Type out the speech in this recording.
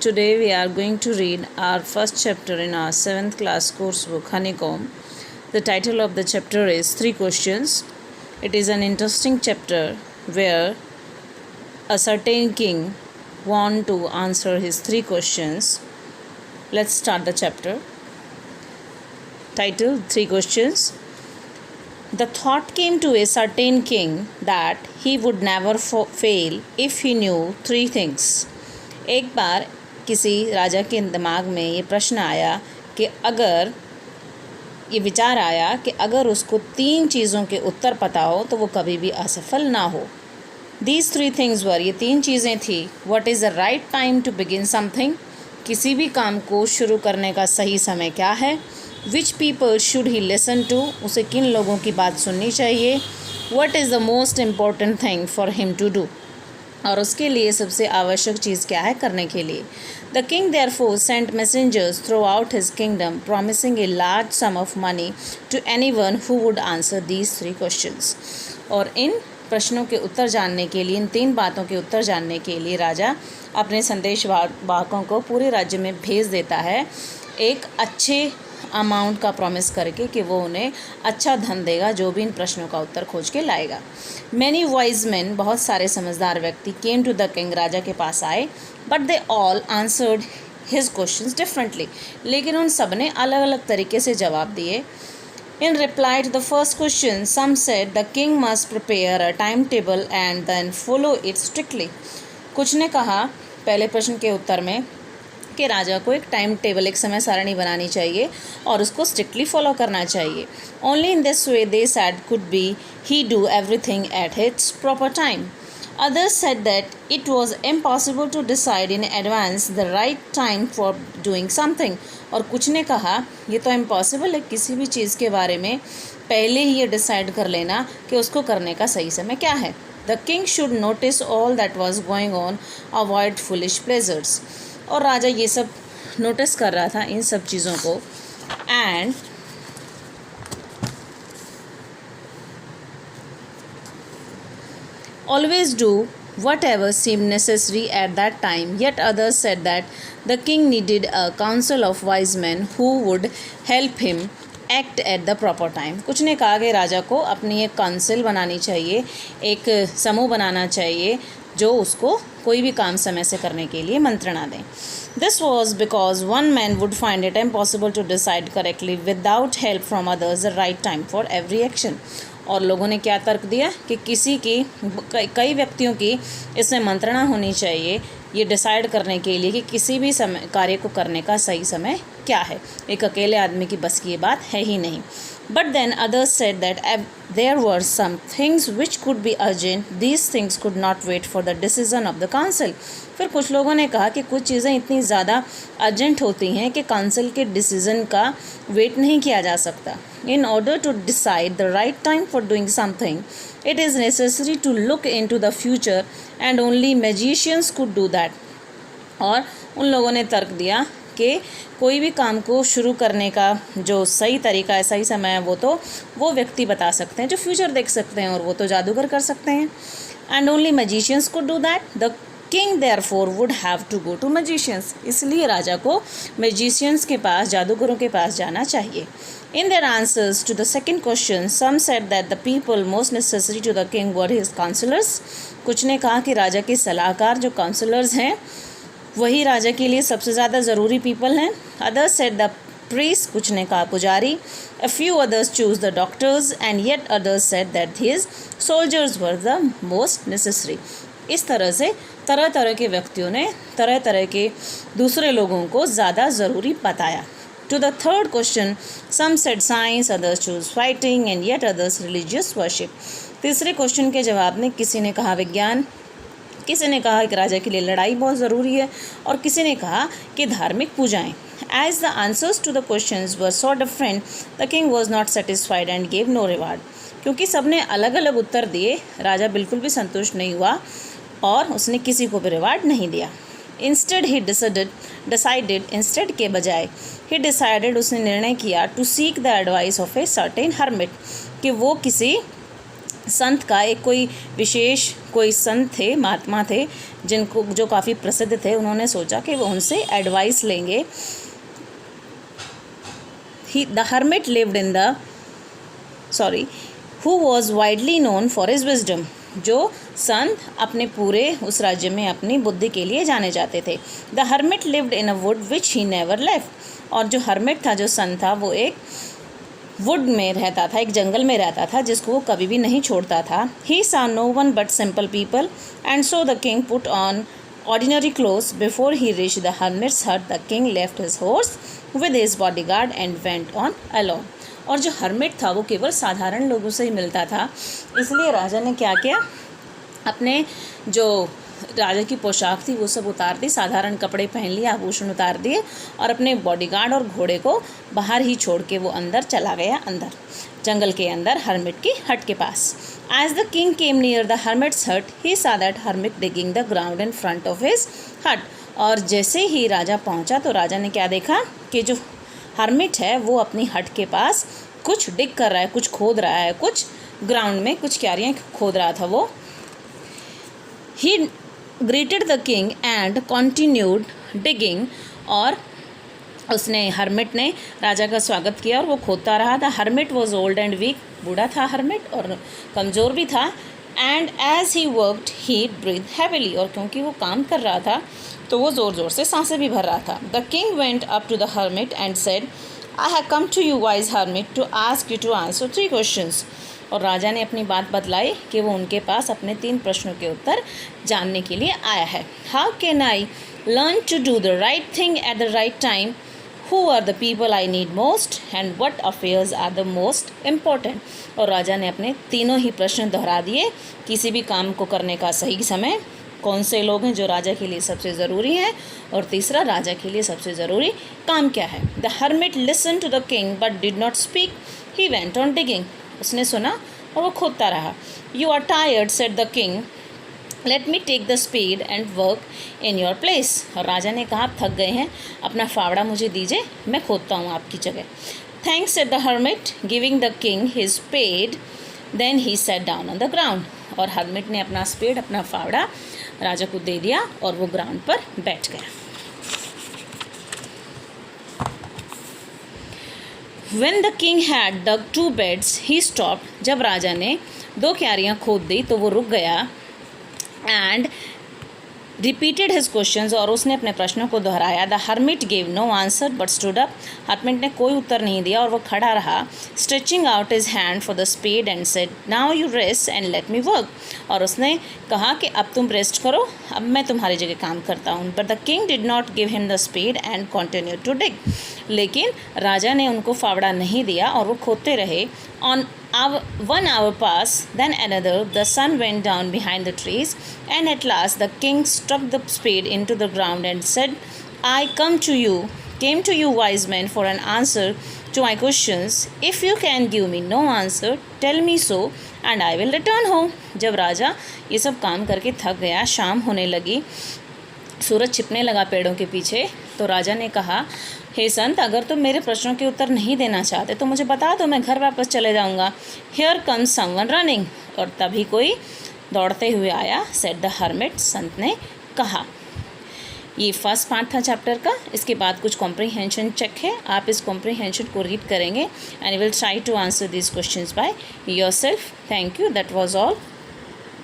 Today we are going to read our first chapter in our 7th class course book Honeycomb. The title of the chapter is 3 Questions. It is an interesting chapter where a certain king wants to answer his 3 questions. Let's start the chapter. Title 3 Questions. The thought came to a certain king that he would never fail if he knew 3 things. एक बार किसी राजा के दिमाग में ये प्रश्न आया कि अगर ये विचार आया कि अगर उसको 3 चीज़ों के उत्तर पता हो तो वो कभी भी असफल ना हो. These 3 things were, ये 3 चीज़ें थी. What is the right time to begin something? किसी भी काम को शुरू करने का सही समय क्या है? Which people should he listen to? उसे किन लोगों की बात सुननी चाहिए? What is the most important thing for him to do? और उसके लिए सबसे आवश्यक चीज़ क्या है करने के लिए. The king therefore sent messengers throughout his kingdom promising a large sum of money to anyone who would answer these 3 questions. और इन प्रश्नों के उत्तर जानने के लिए, इन 3 बातों के उत्तर जानने के लिए राजा अपने संदेश वाहकों को पूरे राज्य में भेज देता है एक अच्छे अमाउंट का प्रॉमिस करके कि वो उन्हें अच्छा धन देगा जो भी इन प्रश्नों का उत्तर खोज के लाएगा. मैनी वाइज मैन, बहुत सारे समझदार व्यक्ति, केम टू द किंग, राजा के पास आए. But they all answered his questions differently, लेकिन उन सब ने अलग अलग तरीके से जवाब दिए. In reply to the first question some said the king must prepare a time table and then follow it strictly. कुछ ने कहा पहले प्रश्न के उत्तर में कि राजा को एक टाइम टेबल, एक समय सारणी बनानी चाहिए और उसको स्ट्रिक्टली फॉलो करना चाहिए. Only in this way they said could be he do everything at its proper time. Others said that it was impossible to decide in advance the right time for doing something. और कुछ ने कहा ये तो impossible है किसी भी चीज़ के बारे में पहले ही ये डिसाइड कर लेना कि उसको करने का सही समय क्या है. The king should notice all that was going on, avoid foolish pleasures. और राजा ये सब नोटिस कर रहा था इन सब चीज़ों को. And always do whatever seemed necessary at that time. Yet others said that the king needed a council of wise men who would help him act at the proper time. कुछ ने कहा कि राजा को अपनी एक काउंसिल बनानी चाहिए, एक समूह बनाना चाहिए जो उसको कोई भी काम समय से करने के लिए मंत्रणा दें. This was because one man would find it impossible to decide correctly without help from others the right time for every action. और लोगों ने क्या तर्क दिया कि किसी की कई व्यक्तियों की इसमें मंत्रणा होनी चाहिए ये डिसाइड करने के लिए कि किसी भी समय कार्य को करने का सही समय क्या है. एक अकेले आदमी की बस की ये बात है ही नहीं. But then others said that there were some things which could be urgent. These things could not wait for the decision of the council. फिर कुछ लोगों ने कहा कि कुछ चीज़ें इतनी ज़्यादा अर्जेंट होती हैं कि काउंसिल के डिसीज़न का वेट नहीं किया जा सकता. In order to decide the right time for doing something, it is necessary to look into the future and only magicians could do that. और उन लोगों ने तर्क दिया कि कोई भी काम को शुरू करने का जो सही तरीका है, सही समय है, वो व्यक्ति बता सकते हैं जो फ्यूचर देख सकते हैं और वो तो जादूगर कर सकते हैं. And only magicians could do that. The king therefore would have to go to magicians. इसलिए राजा को मैजिशियंस के पास, जादूगरों के पास जाना चाहिए. In their answers to the second question, some said that the people most necessary to the king were his counselors. कुछ ने कहा कि राजा के सलाहकार जो काउंसलर्स हैं वही राजा के लिए सबसे ज़्यादा ज़रूरी पीपल हैं. Others said the priests, कुछ ने कहा पुजारी. A few others chose the doctors and yet others said that his soldiers were the most necessary. इस तरह से तरह तरह के व्यक्तियों ने तरह तरह के दूसरे लोगों को ज़्यादा ज़रूरी बताया. To the third question, some said science, others chose fighting and yet others religious worship. तीसरे क्वेश्चन के जवाब में किसी ने कहा विज्ञान, किसी ने कहा कि राजा के लिए लड़ाई बहुत ज़रूरी है और किसी ने कहा कि धार्मिक पूजाएं. As the answers to the questions were so different, the king was not satisfied and gave no reward. क्योंकि सब ने अलग अलग उत्तर दिए, राजा बिल्कुल भी संतुष्ट नहीं हुआ और उसने किसी को भी रिवार्ड नहीं दिया. Instead he decided instead के बजाय he decided, उसने निर्णय किया to seek the advice of a certain hermit, कि वो किसी संत का एक कोई विशेष कोई संत थे, महात्मा थे, जिनको जो काफ़ी प्रसिद्ध थे, उन्होंने सोचा कि वो उनसे एडवाइस लेंगे। The hermit lived in the who was widely known for his wisdom, जो संत अपने पूरे उस राज्य में अपनी बुद्धि के लिए जाने जाते थे। The hermit lived in a would which he never left, और जो हर्मिट था, जो संत था, वो एक वुड में रहता था, एक जंगल में रहता था, जिसको वो कभी भी नहीं छोड़ता था। ही saw no one but simple people, and so the king put on ordinary clothes. Before he reached the hermit's hut, the king left his horse with his bodyguard and went on alone. और जो hermit था वो केवल साधारण लोगों से ही मिलता था, इसलिए राजा ने क्या किया, अपने जो राजा की पोशाक थी वो सब उतार दी, साधारण कपड़े पहन लिए, आभूषण उतार दिए, और अपने बॉडीगार्ड और घोड़े को बाहर ही छोड़ के वो अंदर चला गया, अंदर जंगल के अंदर हर्मिट की हट के पास। As the king came near the hermit's hut, he saw that hermit digging the ground in front of his hut. और जैसे ही राजा पहुंचा तो राजा ने क्या देखा कि जो हर्मिट है वो अपनी हट के पास कुछ डिग कर रहा है, कुछ खोद रहा है, कुछ ग्राउंड में कुछ क्यारियाँ खोद रहा था वो। ही greeted the king and continued digging, और उसने हर्मिट ने राजा का स्वागत किया और वो खोदता रहा। The hermit was old and weak, बूढ़ा था हर्मिट और कमज़ोर भी था। And as he worked he breathe heavily, और क्योंकि वो काम कर रहा था तो वो ज़ोर ज़ोर से सांसें भी भर रहा था। The king went up to the hermit and said, I have come to you wise hermit to ask you to answer 3 questions. और राजा ने अपनी बात बतलाई कि वो उनके पास अपने 3 प्रश्नों के उत्तर जानने के लिए आया है। How can I learn to do the right thing at the right time, who are the people I need most, and what affairs are the most important. और राजा ने अपने तीनों ही प्रश्न दोहरा दिए, किसी भी काम को करने का सही समय, कौन से लोग हैं जो राजा के लिए सबसे ज़रूरी हैं, और तीसरा राजा के लिए सबसे ज़रूरी काम क्या है। The hermit listen to the king but did not speak, he went on digging, उसने सुना और वो खोदता रहा। You are tired said the king, let me take the spade and work in your place. और राजा ने कहा, आप थक गए हैं, अपना फावड़ा मुझे दीजिए, मैं खोदता हूँ आपकी जगह। Thanks said the hermit, giving the king his spade, then he sat down on the ground. और हर्मिट ने अपना स्पेड, अपना फावड़ा राजा को दे दिया और वो ग्राउंड पर बैठ गया। When the king had dug 2 beds, he stopped. जब राजा ने 2 क्यारियाँ खोद दी तो वो रुक गया। And repeated his questions, और उसने अपने प्रश्नों को दोहराया। The hermit gave no answer but stood up. Hermit ने कोई उत्तर नहीं दिया और वो खड़ा रहा। Stretching out his hand for the spade and said, now you rest and let me work. और उसने कहा कि अब तुम रेस्ट करो, अब मैं तुम्हारी जगह काम करता हूँ। But the king did not give him the spade and continued to dig. लेकिन राजा ने उनको फावड़ा नहीं दिया और वो खोदते रहे। On 1 hour passed, then another. The sun went down behind the trees, and at last the king struck the spade into the ground and said, I came to you, wise men, for an answer to my questions. If you can give me no answer, tell me so, and I will return home. जब राजा ये सब काम करके थक गया, शाम होने लगी, सूरज छिपने लगा पेड़ों के पीछे, तो राजा ने कहा, हे संत, अगर तुम मेरे प्रश्नों के उत्तर नहीं देना चाहते तो मुझे बता दो, मैं घर वापस चले जाऊंगा। हियर कम्स समवन रनिंग, और तभी कोई दौड़ते हुए आया। सेड द हर्मिट, संत ने कहा। ये फर्स्ट पार्ट था चैप्टर का। इसके बाद कुछ कॉम्प्रीहेंशन चेक है, आप इस कॉम्प्रीहेंशन को रीड करेंगे and you will try to answer this questions by yourself. Thank you, that was all.